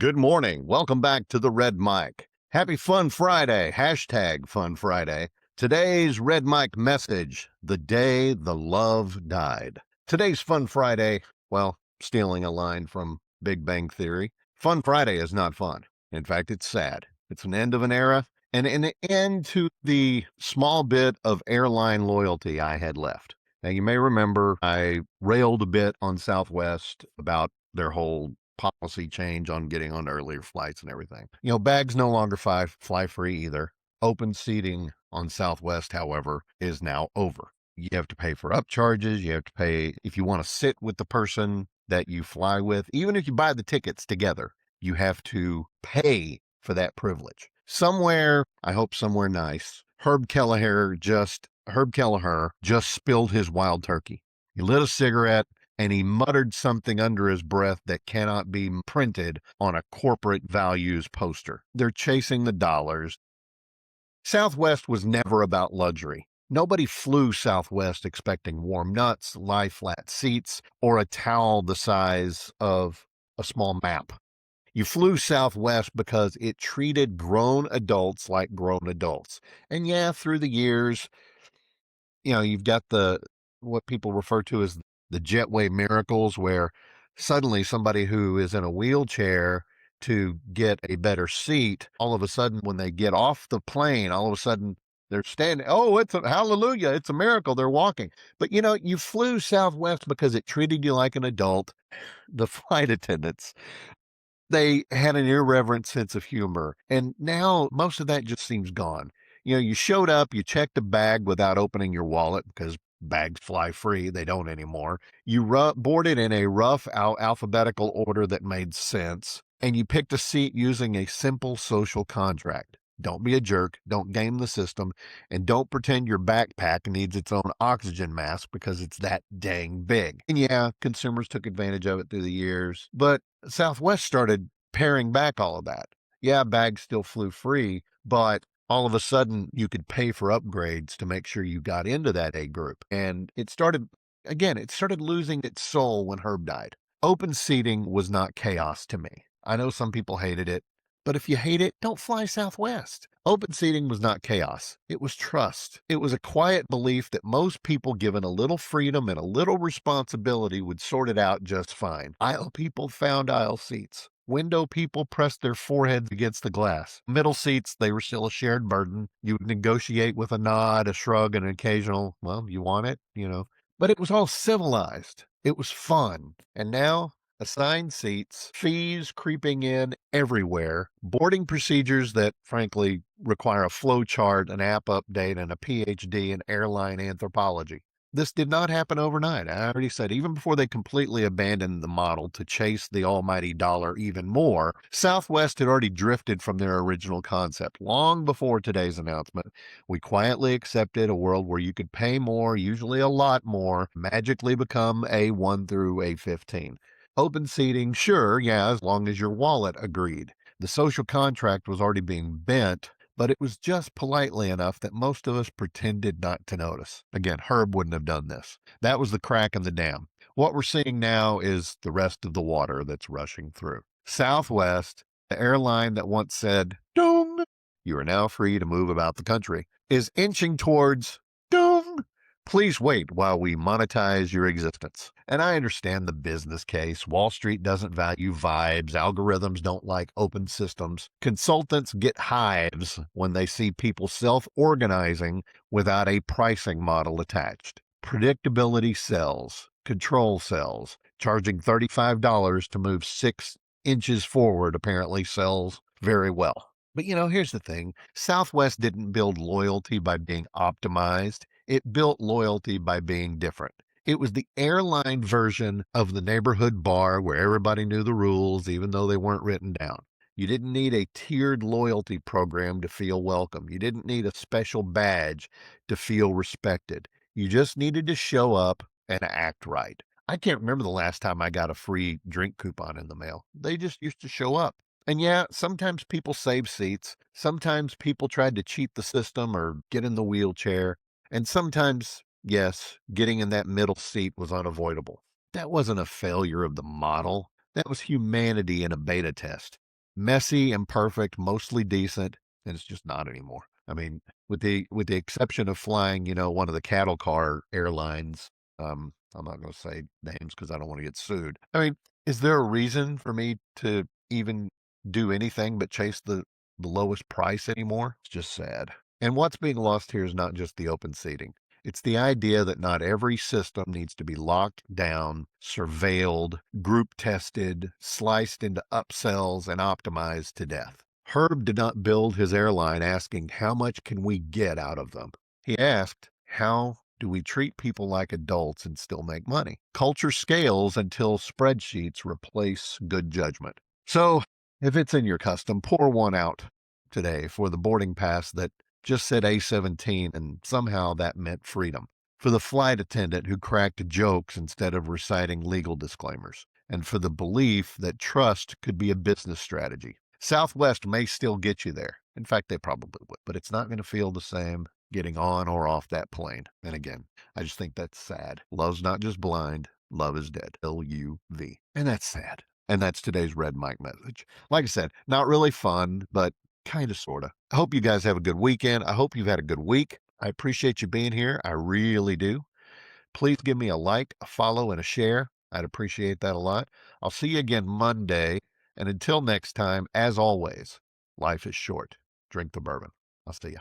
Good morning. Welcome back to the Red Mic. Happy Fun Friday. Hashtag Fun Friday. Today's Red Mic message, the day the love died. Today's Fun Friday, well, stealing a line from Big Bang Theory, Fun Friday is not fun. In fact, it's sad. It's an end of an era and an end to the small bit of airline loyalty I had left. Now, you may remember I railed a bit on Southwest about their whole policy change on getting on earlier flights and everything. Bags no longer fly free either. Open seating on Southwest, however, is now over. You have to pay for upcharges. You have to pay if you want to sit with the person that you fly with. Even if you buy the tickets together, you have to pay for that privilege. Somewhere, I hope somewhere nice, Herb Kelleher just spilled his wild turkey. He lit a cigarette and he muttered something under his breath that cannot be printed on a corporate values poster. They're chasing the dollars. Southwest was never about luxury. Nobody flew Southwest expecting warm nuts, lie flat seats, or a towel the size of a small map. You flew Southwest because it treated grown adults like grown adults. And yeah, through the years, you've got what people refer to as the jetway miracles, where suddenly somebody who is in a wheelchair to get a better seat, all of a sudden, when they get off the plane, all of a sudden they're standing. Oh, it's a hallelujah. It's a miracle. They're walking. But you flew Southwest because it treated you like an adult. The flight attendants, they had an irreverent sense of humor. And now most of that just seems gone. You showed up, you checked a bag without opening your wallet because bags fly free. They don't anymore. You boarded in a rough alphabetical order that made sense, and you picked a seat using a simple social contract. Don't be a jerk, don't game the system, and don't pretend your backpack needs its own oxygen mask because it's that dang big. And yeah, consumers took advantage of it through the years, but Southwest started paring back all of that. Yeah, bags still flew free, but all of a sudden you could pay for upgrades to make sure you got into that A group. And it started losing its soul when Herb died. Open seating was not chaos to me. I know some people hated it, but if you hate it, don't fly Southwest. Open seating was not chaos. It was trust. It was a quiet belief that most people, given a little freedom and a little responsibility, would sort it out just fine. Aisle people found aisle seats. Window people pressed their foreheads against the glass. Middle seats, they were still a shared burden. You would negotiate with a nod, a shrug, and an occasional, well, you want it. But it was all civilized. It was fun. And now, assigned seats, fees creeping in everywhere, boarding procedures that, frankly, require a flow chart, an app update, and a PhD in airline anthropology. This did not happen overnight. I already said, even before they completely abandoned the model to chase the almighty dollar even more, Southwest had already drifted from their original concept. Long before today's announcement, we quietly accepted a world where you could pay more, usually a lot more, magically become A1 through A15. Open seating, sure, yeah, as long as your wallet agreed. The social contract was already being bent, but it was just politely enough that most of us pretended not to notice. Again, Herb wouldn't have done this. That was the crack in the dam. What we're seeing now is the rest of the water that's rushing through. Southwest, the airline that once said, "Dong, you are now free to move about the country," is inching towards, "Dong, please wait while we monetize your existence." And I understand the business case. Wall Street doesn't value vibes. Algorithms don't like open systems. Consultants get hives when they see people self-organizing without a pricing model attached. Predictability sells. Control sells. Charging $35 to move 6 inches forward apparently sells very well. But here's the thing. Southwest didn't build loyalty by being optimized. It built loyalty by being different. It was the airline version of the neighborhood bar where everybody knew the rules, even though they weren't written down. You didn't need a tiered loyalty program to feel welcome. You didn't need a special badge to feel respected. You just needed to show up and act right. I can't remember the last time I got a free drink coupon in the mail. They just used to show up. And yeah, sometimes people saved seats. Sometimes people tried to cheat the system or get in the wheelchair. And sometimes, yes, getting in that middle seat was unavoidable. That wasn't a failure of the model. That was humanity in a beta test. Messy, imperfect, mostly decent, and it's just not anymore. I mean, with the exception of flying, one of the cattle car airlines, I'm not gonna say names because I don't wanna get sued. I mean, is there a reason for me to even do anything but chase the lowest price anymore? It's just sad. And what's being lost here is not just the open seating. It's the idea that not every system needs to be locked down, surveilled, group tested, sliced into upsells, and optimized to death. Herb did not build his airline asking, how much can we get out of them? He asked, how do we treat people like adults and still make money? Culture scales until spreadsheets replace good judgment. So, if it's in your custom, pour one out today for the boarding pass that just said A-17 and somehow that meant freedom. For the flight attendant who cracked jokes instead of reciting legal disclaimers. And for the belief that trust could be a business strategy. Southwest may still get you there. In fact, they probably would, but it's not going to feel the same getting on or off that plane. And again, I just think that's sad. Love's not just blind, love is dead. LUV. And that's sad. And that's today's red mic message. Like I said, not really fun, but kind of, sort of. I hope you guys have a good weekend. I hope you've had a good week. I appreciate you being here. I really do. Please give me a like, a follow, and a share. I'd appreciate that a lot. I'll see you again Monday. And until next time, as always, life is short. Drink the bourbon. I'll see you.